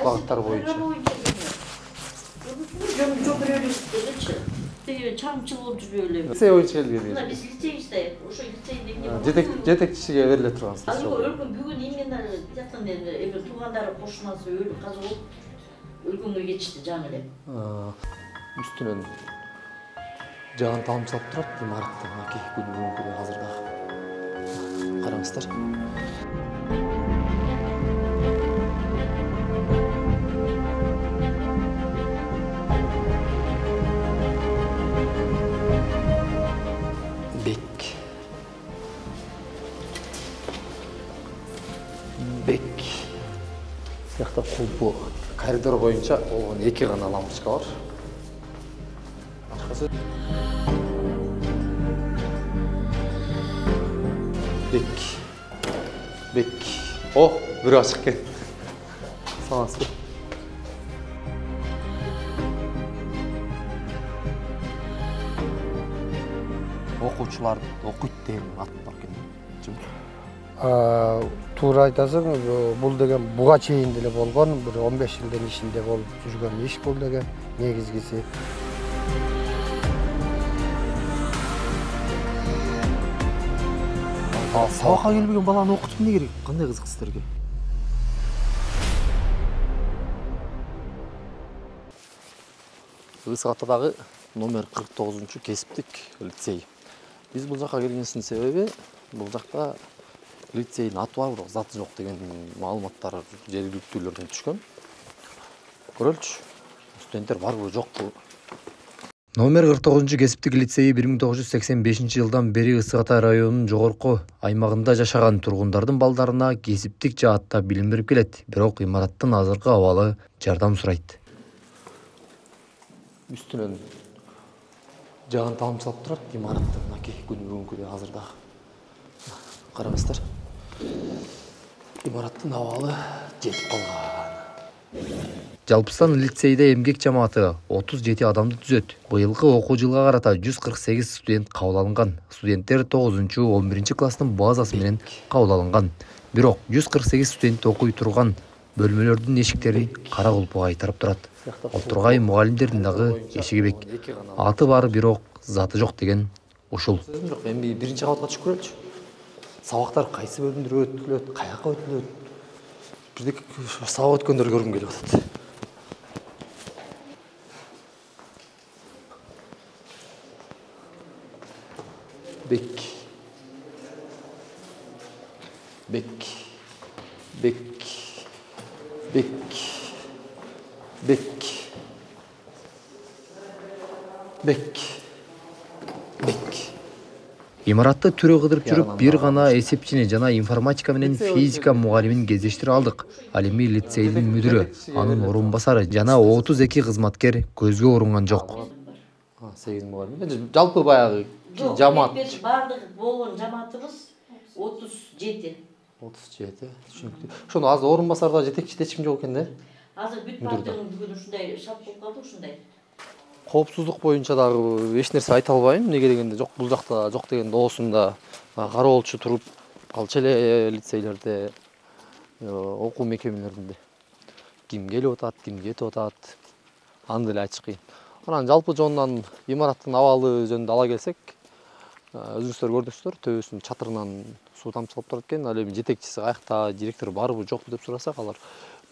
багыттар боюнча. Жок береличи. Теге чамчыл болуп жүрбөйлү. Лицей боюнча келген. Мына биз лицейбизде, ошо лицейде эмне болду? Жетекчиге бериле тургансыз. Азыр өлкөм бүгүн эмнени жактан эми туугандары кошунасы өлүп каза болуп өлкөнгө кетишти жаңы эле. Үстүнөн жагын таамчылап турат имараттын аки бүгүнкү азыр дагы. Караңыздар. Бек. Сыяқта кулпу коридор боюнча болгон 2 гана лампочка бар. Башкасы Бек. О, бирөө ачык экен. Саламатсызбы? Окуучулар окуйт деген ат бар экен. Туура айтасың, бул деген буга чейин деле болгон, бир 15 жылдын ичинде болуп жүргөн иш бул деген негизгиси. Сабакка келбеген баланы окутуп эмне керек? Кандай кызык сиздерге? Ысык Атадагы номер 49 кесиптик лицей. Биз бул жака келгенибиздин себеби бул жакта лицейдин аты бар, бирок заты жок деген маалыматтар жергиликтүүлөрдөн түшкөн. Көрөлчү. Студенттер барбы, жокпу? Номер 49 кесиптик лицейи 1985 жылдан бери Ысык Ата районунун жогорку аймагында жашаган тургундардын балдарына кесиптик жаатта билим берип келет, бирок имараттын азыркы абалы жардам сурайт. Үстүнөн жагын таамчылап турат имараттын аки бүгүнкү азыр дагы. Караңыздар. Имараттын абалы жетип калган. Жалпыстан лицейде эмгек жамааты 37 адамды түзөт. Быйылкы окуу жылга карата 148 студент кабыл алынган. Студенттер 9-11 класстын базасы менен кабыл алынган. Бирок 148 студент окуй турган бөлмөлөрдүн эшиктерин кара кулпуга кайтарып турат. Отургай мугалимдердин дагы эшиги бек. Аты бар, бирок заты жок деген ушул. Эми биринчи кабатка түшүп көрөлүчү. Сабактар кайсы бөлүмдөр өтүлөт, каяка өтүлөт? Бирдек сабак өткөндөрдү көргүм келип атат. Бек. Имаратты түрө кыдырып жүрүп, бир гана эсепчини жана информатика менен физика мугалимин кездештире алдык. Ал эми лицейдин мүдүрү, анын орун басары жана 32 кызматкер көзгө урунган жок. 8 мугалим. Жалпы баягы жамаат. Бардык болгон жамаатыбыз 37. 37. Түшүнүктүү. Ошону азыр орун басарда жетекчиде эч ким жок экен да? Азыр бүт бардыгын бүгүн ушундай шарт болуп калды, ушундай. Коопсуздук боюнча дагы эч нерсе айта албайм. Эмнеге дегенде жок, бул жакта жок деген доосунда кароолчу туруп калчу эле лицейлерде, окуу мекемелеринде. Ким келип атат, ким кетип атат, аны деле айтыш кыйын. Анан жалпы жонунан имараттын абалы жөнүндө ала келсек, өзүңүздөр көрдүңүздөр, төбөсүнүн чатырынан суу тамчылап турат экен. Ал эми жетекчиси каякта, директор барбы, жокпу деп сурасак, алар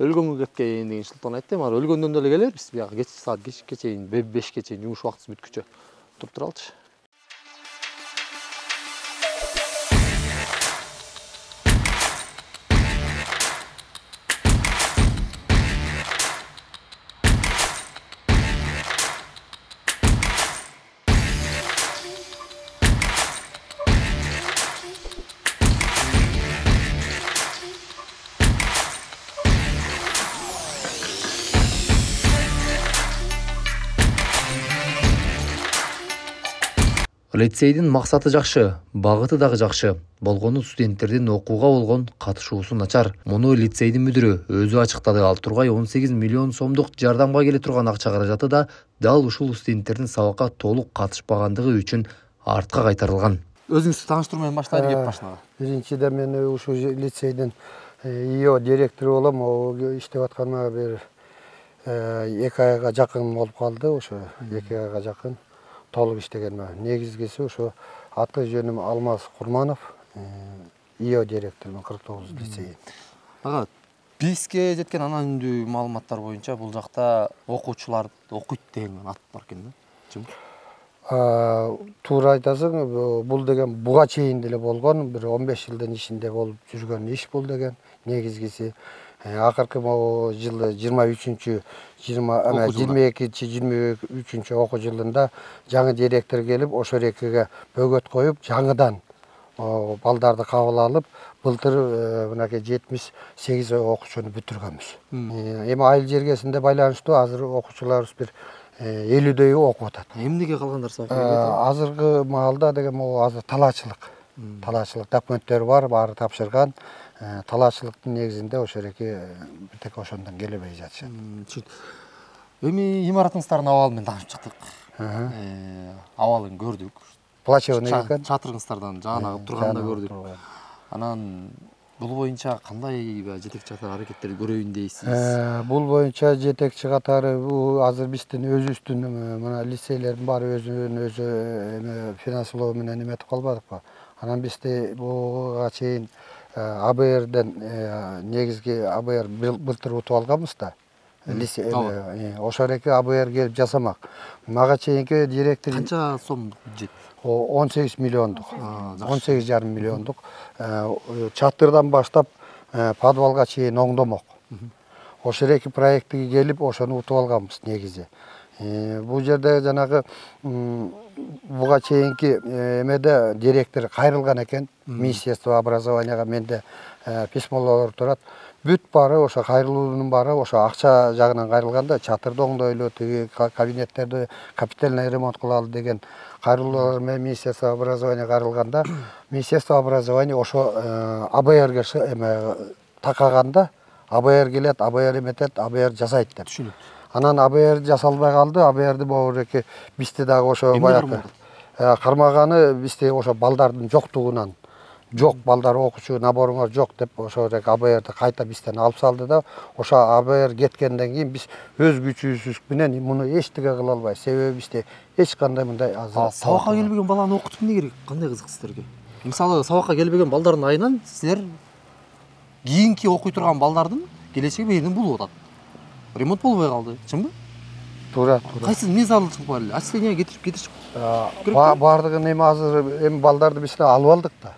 өлгөнгө кеткен деген шылтан айтты. Мына өлгөндөн деле келербиз. Бияка кечки саат 5ке чейин, 5ке чейин жумуш убактысы бүткүчө туруп туралчы. Лицейдин максаты жакшы, багыты дагы жакшы. Болгону студенттердин окууга болгон катышуусу начар. Муну лицейдин мүдүрү өзү ачыктады. Ал тургай 18 миллион сомдук жардамга келе турган акча каражаты да дал ушул студенттердин сабакка толук катышпагандыгы үчүн артка кайтарылган. Өзүңүздү тааныштыруу менен баштайлы кеп башына. Биринчиден мен ушу лицейдин ИО директору болом, иштеп атканыма бир 2 айга жакын болуп калды. Ошо 2 айга жакын толук иштегениме. Негизгиси ошо аты жөнүм Алмаз Курманов, ИО директорумун 49 лицей. Ага, бизге жеткен анонимдүү маалыматтар боюнча бул жакта окуучулар окуйт деген ат бар экен да. Чын? Туура айтасың, бул деген буга чейин деле болгон, бир 15 жылдын ичинде болуп жүргөн иш бул деген. Негизгиси акыркы могу жылы 22-23 окуу жылында жаңы директор келип, ошо рекеге бөгөт коюп, жаңыдан балдарды кабыл алып, былтыр мынакей 78 окуучуну бүтүргөнбүз. Эми айыл жергесинде байланыштуу азыр окуучуларыбыз бир 50дөйү окуп атат. Эмнеге калгандар сабакка? Азыркы маалда деген могу азыр талаачылык документтер бар, баары тапшырган. Талаачылыктын негизинде ошо эреке тек ошондон келебей жатышат. Эми имаратыңыздардын абалы менен таанышып чыктык. Абалын көрдүк. Плачевный экен. Чатырыңыздардан жаанагып турганда көрдүк. Анан бул боюнча кандай жетекчи катары аракеттерди көрөйүн дейсиз? Бул боюнча жетекчи катары бул азыр биздин өзүбүздүн мына лицейлердин баары өзү финансылоо менен эметип калбадыкпы? Анан бизде буга чейин АБРден негизги АБР былтыр утуп алганбыз да. Ошо эреке АБР келип жасамак. Мага чейинки директор Канча сом жет? 18 миллиондук. 18,5 миллиондук. Чатырдан баштап подвалга чейин оңдомок. Ошо эреки проекти келип ошону утуп алганбыз негизи. Бул жерде жанагы буга чейинки эмеде директор кайрылган экен. Министерство образованияга менде письмолор турат. Бүт баары ошо кайрылуунун баары ошо акча жагынан кайрылганда, чатырды оңдойлу, тиги кабинеттерди капитальный ремонт кылалы деген кайрылуулар менен Министерство образования кайрылганда, Министерство образования ошо АБРге такаганда, АБР келет, АБР эметет, АБР жасайт деп. Түшүнөт. Анан АБР жасалбай калды. АБРди могуреки бизде дагы ошо баягы кармаганы бизде ошо балдардын жоктугунан, жок балдар окуучу наборуңар жок деп ошо АБРди кайта бизден алып салды да, ошо АБР кеткенден кийин биз өз күчүбүз менен муну эчтеке кыла албайбыз. Себеби бизде эч кандай мындай сабакка келбеген баланы окутуп эмне керек? Кандай кызык сиздерге? Мисалы сабакка келбеген балдардын айынан силер кийинки окуй турган балдардын келечеги бээринен булуп атат. Ремонт болбой калды, чынбы? Туура. Кайсы эмне зарылчылык бар эле? Отчисление кетиришип. Бардыгын эми азыр балдарды биз алып алдык да.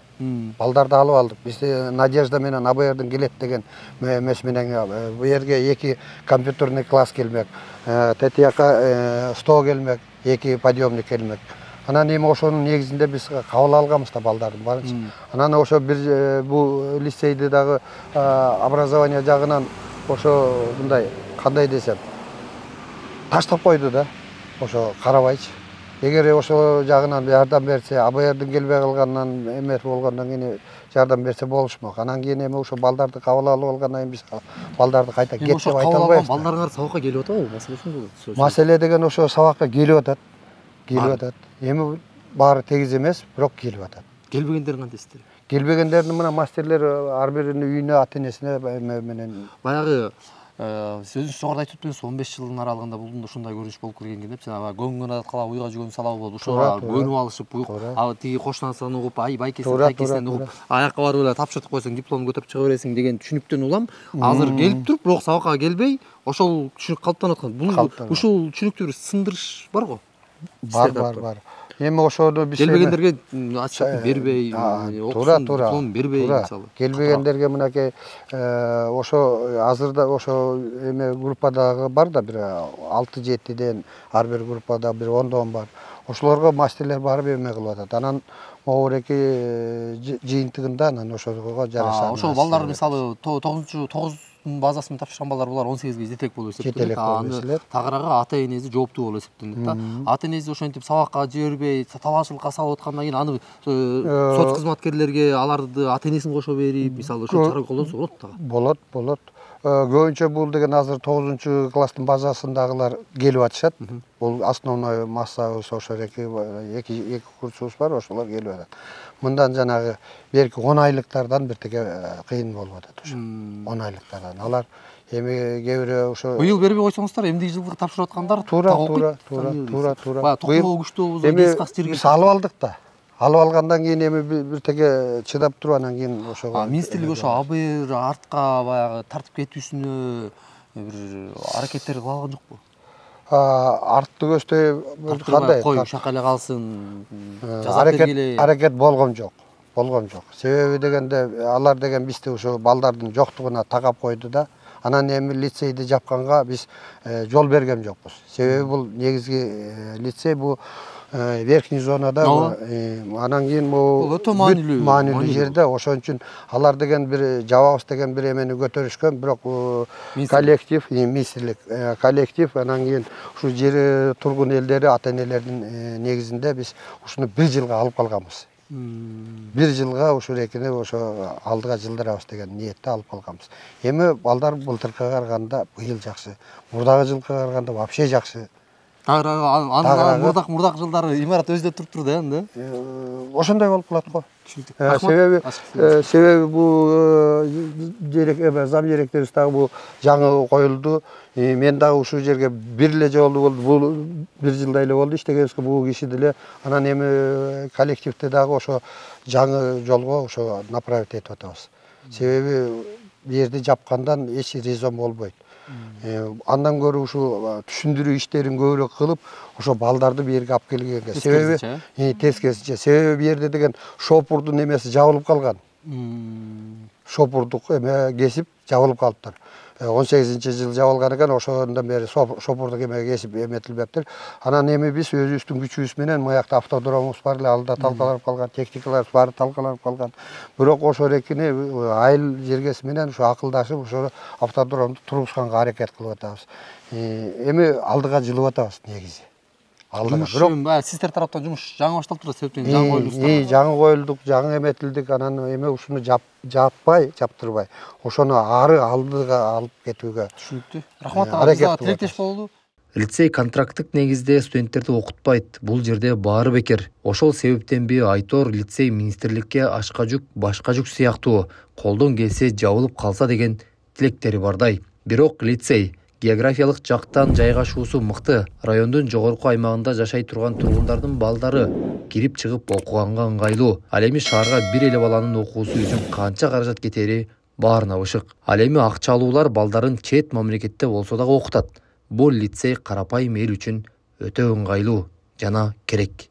Балдарды алып алдык. Бизде Надежда менен АБРдин келет деген эмес менен бу жерге 2 компьютерный класс келмек, тетияка стол келмек, 2 подъемник келмек. Анан эми ошонун негизинде биз кабыл алганбыз да балдардын баарынча. Анан ошо бир бул лицейди дагы образование жагынан ошо мындай кандай десем таштап койду да. Ошо карабайчы. Эгер ошо жагынан жардам берсе, АБРдин келбей калганынан эметип болгондон кийин жардам берсе болушмак. Анан кийин эми ошо балдарды кабыл алып алгандан кийин биз балдарды кайта кет деп айта албайбыз. Балдарыңар сабакка келип атабы? Маселе ушунда болот. Маселе деген ошо сабакка келип атат. Эми баары тегиз эмес, бирок келип атат. Келбегендерин кантесиздер? Келбегендердин мына мастерлер ар биринин үйүнө, ата-энесине менен баягы сөзүңүз жогоруда айтып өттүңүз, 15 жылдын аралыгында бул ушундай көрүнүш болуп келген деп, жанагы көңгөн аткала уйга жүгөн салабы болуп, ушуга көнүп алышып, тиги кошунасынан угуп, байкесинен, тайкесинен угуп, аякка барып эле тапшыртып койсоң, диплом көтөрүп чыга бересиң деген түшүнүктөн улам, азыр келип туруп, бирок сабакка келбей, ошол түшүнүк калыптанып аткан. Бул ушул түшүнүктү бир сындырыш бар го? Бар. Эми ошону биз келбегендерге отчет бербей, диплом бербей мисалы. Келбегендерге мынакей ошо азырда ошо эме группадагы бар да, бир 6-7ден ар бир группада бир 10дон бар. Ошолорго мастерлер барып эме кылып атат. Анан могуреки жыйынтыгында анан ошого жараша. Ошол балдар мисалы 9 базасын тапшырган балдар булар 18ге жетек болуп эсептелет. Аны тагыраагы ата-энеси жооптуу болуп эсептелет да. Ата-энеси ошентип сабакка жибербей, талаачылыкка салып аткандан кийин аны соц кызматкерлерге аларды ата-энесин кошо берип, мисалы ошо чара колдонсо болот да. Болот. көбүнчө бул деген азыр 9-класстын базасындагылар келип атышат. Бул основной массабыз ошо эки курсубуз бар, ошолор келип атат. Мындан жанагы берки 10 айлыктардан биртеге кыйын болуп атат ошо. 10 айлыктардан. Алар эми кээ ошо быйыл бербей койсоңуздар, эмдиги жылга тапшырып аткандар туура. Баягы токмоо күчтүү болсо кескас жерге биз алып алдык да. Алып алгандан кийин эми биртеге чыдап туруп анан кийин ошого министрлик ошо АБР артка баягы тартып кетүүсүнө бир аракеттер кыла алган жокпу? Артты көздөй кандай кой ушака эле калсын, жазап бергиле. Аракет болгон жок. Себеби дегенде алар деген бизди ошо балдардын жоктугуна тагап койду да. Анан эми лицейди жапканга биз жол берген жокпуз. Себеби бул негизги лицей бул верхний зонада, анан кийин бул өтө маанилүү жерде. Ошон үчүн алар деген бир жабабыз деген бир эмени көтөрүшкөн, бирок коллектив, министрлик коллектив, анан кийин ушу жер тургун элдери, ата энелердин негизинде биз ушуну 1 жылга алып калганбыз. 1 жылга ушул экини ошо алдыга жылдырабыз деген ниетте алып калганбыз. Эми балдар былтыркыга караганда быйыл жакшы, мурдагы жылга караганда вообще жакшы. Мурдак жылдары имарат өздөп туруптур да, эми. Ошондой болуп калат го. Себеби бул зам директорубуз дагы бул жаңы коюлду. Мен дагы ушул жерге бир эле жолу болду. Бул 1 жылдай эле болду иштегенбизге, бул киши деле. Анан эми коллективде дагы ошо жаңы жолго ошо направить этип атабыз. Себеби бу жерди жапкандан эч резон болбойт. Андан көрө ушул түшүндүрүү иштерин көбүрөөк кылып, ошо балдарды бу жерге алып келгенге. Себеби тескерисинче. Себеби бу жерде деген шопурдун эмеси жабылып калган. Шопурдук эме кесип жабылып калыптыр. 18-жыл жабылган экен, ошондон бери шопурдук эме кесип эметилбептир. Анан эми биз өзүбүздүн күчүбүз менен моякта автодромубуз бар эле, алда талкаланып калган, техникаларыбыз баары талкаланып калган. Бирок ошо эрекини айыл жергеси менен ушу акылдашып, ошо автодромду тургузганга аракет кылып атабыз. Эми алдыга жылып атабыз негизи. Бирок сиздер тараптан жумуш жаңы башталып турат, себептен жаңы коюлдуңуздар. Жаңы коюлдук, жаңы эметилдик, анан эми ушуну жаптырбай, ошону ары алдыга алып кетүүгө. Түшүнүктүү. Рахмат, тилектеш болду. Лицей контракттык негизде студенттерди окутпайт. Бул жерде баары бекер. Ошол себептенби Айтор лицей министрликке ашка жүк, башка жүк сыяктуу колдон келсе жабылып калса деген тилектери бардай. Бирок лицей географиялык жактан жайгашуусу мыкты. Райондун жогорку аймагында жашай турган тургундардын балдары кирип чыгып окуганга ыңгайлуу. Ал эми шаарга бир эле баланын окуусу үчүн канча каражат кетери баарына бышык. Ал эми акча алуулар балдарын чет мамлекетте болсо дагы окутат. Бул лицей карапайым эл үчүн өтө ыңгайлуу жана керек.